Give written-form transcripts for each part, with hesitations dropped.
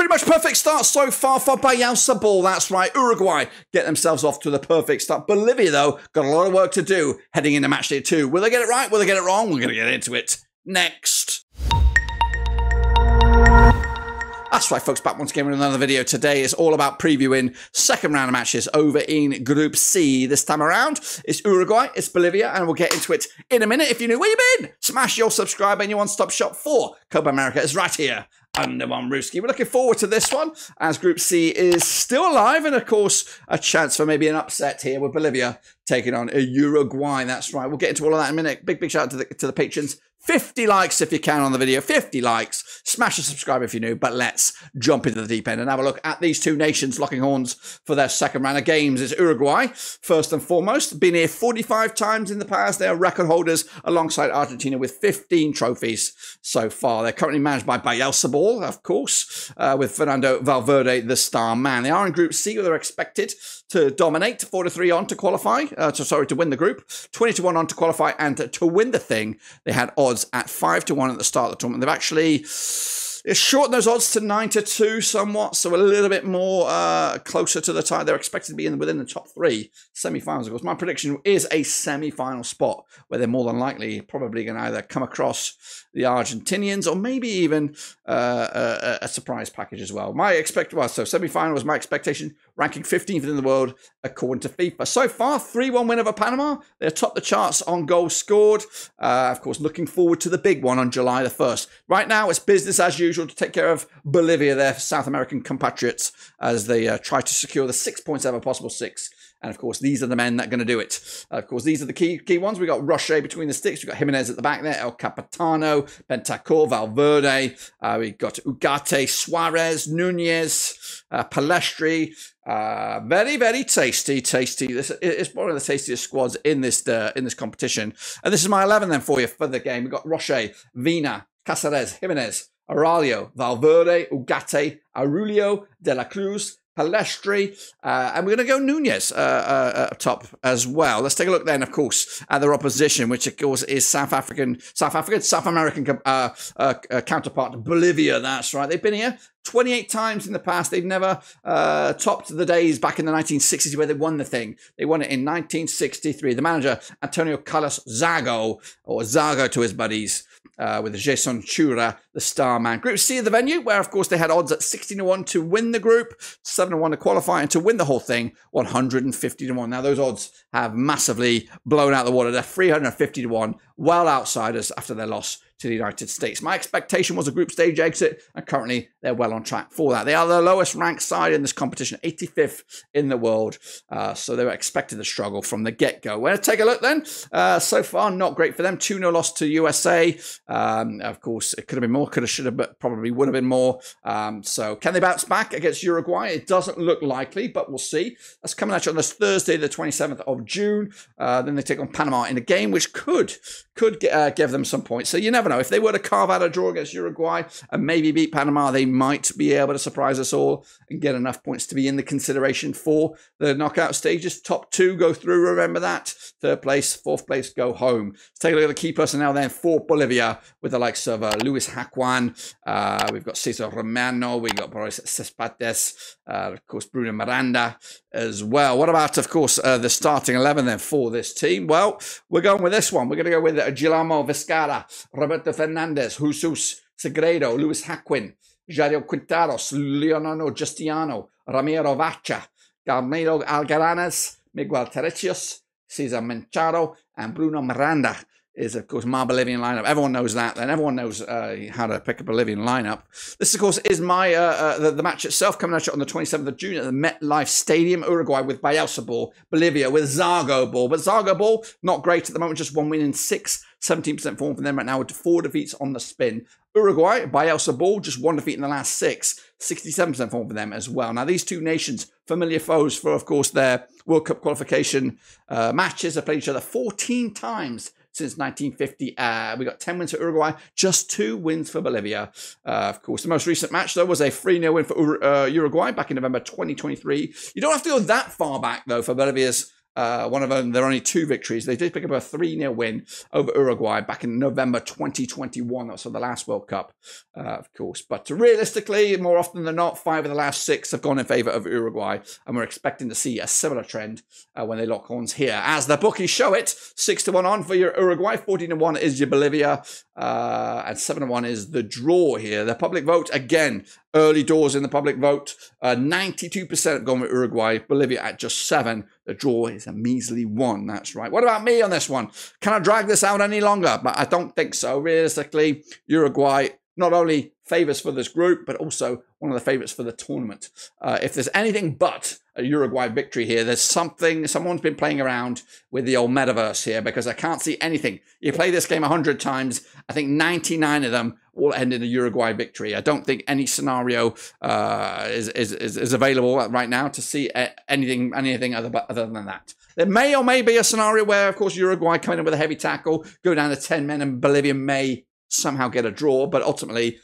Pretty much perfect start so far for Bielsa Ball. That's right, Uruguay get themselves off to the perfect start. Bolivia, though, got a lot of work to do heading into match day 2. Will they get it right? Will they get it wrong? We're going to get into it next. That's right, folks, back once again with another video. Today is all about previewing second round of matches over in Group C. This time around, it's Uruguay, it's Bolivia, and we'll get into it in a minute. If you're new, where you been? Smash your subscribe and your one-stop shop for Copa America is right here under one Rooski. We're looking forward to this one as Group C is still alive, and of course, a chance for maybe an upset here with Bolivia taking on Uruguay. That's right. We'll get into all of that in a minute. Big shout out to the patrons. 50 likes if you can on the video. 50 likes. Smash a subscribe if you're new. But let's jump into the deep end and have a look at these two nations locking horns for their second round of games. It's Uruguay, first and foremost. Been here 45 times in the past. They are record holders alongside Argentina with 15 trophies so far. They're currently managed by Bielsa Ball, of course, with Fernando Valverde, the star man. They are in Group C, where they're expected to dominate, 4-3 on to qualify. To win the group, 20-1 on to qualify, and to win the thing, they had odds at 5-1 at the start of the tournament. They've actually shortened those odds to 9-2 somewhat, so a little bit more closer to the tie. They're expected to be within the top 3 semi-finals. Of course, my prediction is a semi-final spot where they're more than likely probably going to either come across the Argentinians or maybe even a surprise package as well. So semi-final was my expectation, ranking 15th in the world according to FIFA. So far, 3-1 win over Panama. They're top the charts on goals scored. Of course, looking forward to the big one on July the 1st. Right now, it's business as usual to take care of Bolivia, their South American compatriots, as they try to secure the 6 points ever possible 6. And, of course, these are the men that are going to do it. Of course, these are the key ones. We've got Roche between the sticks. We've got Jimenez at the back there. El Capitano, Bentancur, Valverde. We've got Ugarte, Suarez, Nunez, Palestri. Very, very tasty. This is one of the tastiest squads in this competition. And this is my 11 then for you for the game. We've got Roche, Vina, Cáceres, Jimenez, Aurelio, Valverde, Ugarte, Aurelio, De La Cruz, Palestri, and we're going to go Nunez up top as well. Let's take a look then, of course, at their opposition, which of course is South American counterpart, Bolivia. That's right. They've been here 28 times in the past. They've never topped the days back in the 1960s where they won the thing. They won it in 1963. The manager, Antonio Carlos Zago, or Zago to his buddies, with Jason Chura, the star man. Group C of the venue, where, of course, they had odds at 16-1 to win the group, 7-1 to qualify, and to win the whole thing, 150-1. Now, those odds have massively blown out the water. They're 350-1, well outsiders after their loss to the United States. My expectation was a group stage exit, and currently they're well on track for that. They are the lowest ranked side in this competition, 85th in the world, so they were expected to struggle from the get-go. We're going to take a look then. So far, not great for them. 2-0 loss to USA. Of course, it could have been more, could have, should have, but probably would have been more. So can they bounce back against Uruguay? It doesn't look likely, but we'll see. That's coming at you on this Thursday, the 27th of June. Then they take on Panama in a game which could give them some points. So you never know. If they were to carve out a draw against Uruguay and maybe beat Panama, they might be able to surprise us all and get enough points to be in the consideration for the knockout stages. Top 2 go through, remember that. 3rd place, 4th place go home. Let's take a look at the key personnel then for Bolivia with the likes of Luis Jacuan. We've got Cesar Romano. We've got Boris Cespedes. Of course, Bruno Miranda as well. What about, of course, the starting 11 then for this team? Well, we're going with this one. We're going to go with Guillermo Vizcarra, Roberto Fernandez, Jesus Segredo, Luis Jacuin, Jairo Quintaros, Leonardo Giustiano, Ramiro Vacha, Carmelo Algaranes, Miguel Terecios, Cesar Mencharo, and Bruno Miranda is, of course, my Bolivian lineup. Everyone knows that, and everyone knows how to pick a Bolivian lineup. This, of course, is my the match itself coming at you on the 27th of June at the MetLife Stadium. Uruguay with Bielsa Ball, Bolivia with Zago Ball. But Zago Ball, not great at the moment, just 1 win in 6, 17% form for them right now with 4 defeats on the spin. Uruguay, Bielsa Ball, just 1 defeat in the last 6, 67% form for them as well. Now, these two nations, familiar foes for, of course, their World Cup qualification matches, have played each other 14 times since 1950. We got 10 wins for Uruguay, just 2 wins for Bolivia. Of course, the most recent match, though, was a 3-0 win for Uruguay back in November 2023. You don't have to go that far back, though, for Bolivia's One of them, there are only 2 victories. They did pick up a 3-0 win over Uruguay back in November 2021. That's for the last World Cup, of course. But realistically, more often than not, 5 of the last 6 have gone in favour of Uruguay. And we're expecting to see a similar trend when they lock horns here. As the bookies show it, 6-1 on for your Uruguay, 14-1 is your Bolivia, and 7-1 is the draw here. The public vote, again, early doors in the public vote. 92% have gone with Uruguay. Bolivia at just 7. The draw is a measly 1. That's right. What about me on this one? Can I drag this out any longer? But I don't think so. Realistically, Uruguay not only favours for this group, but also one of the favourites for the tournament. If there's anything but a Uruguay victory here, there's someone's been playing around with the old metaverse here, because I can't see anything. You play this game 100 times, I think 99 of them will end in a Uruguay victory. I don't think any scenario is available right now to see anything other than that. There may or may be a scenario where, of course, Uruguay come in with a heavy tackle, go down to 10 men, and Bolivia may somehow get a draw. But ultimately,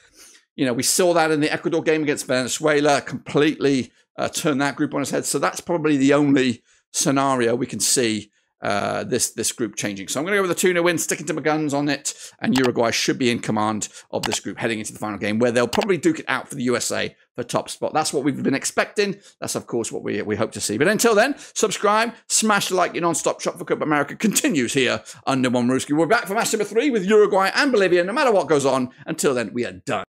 you know, we saw that in the Ecuador game against Venezuela, completely turn that group on its head. So that's probably the only scenario we can see this group changing. So I'm going to go with a 2-0 win, sticking to my guns on it, and Uruguay should be in command of this group heading into the final game, where they'll probably duke it out for the USA for top spot. That's what we've been expecting. That's, of course, what we hope to see. But until then, subscribe, smash the like. Your non-stop shop for Copa America continues here under One Ruski. We're back for match number 3 with Uruguay and Bolivia, no matter what goes on. Until then, we are done.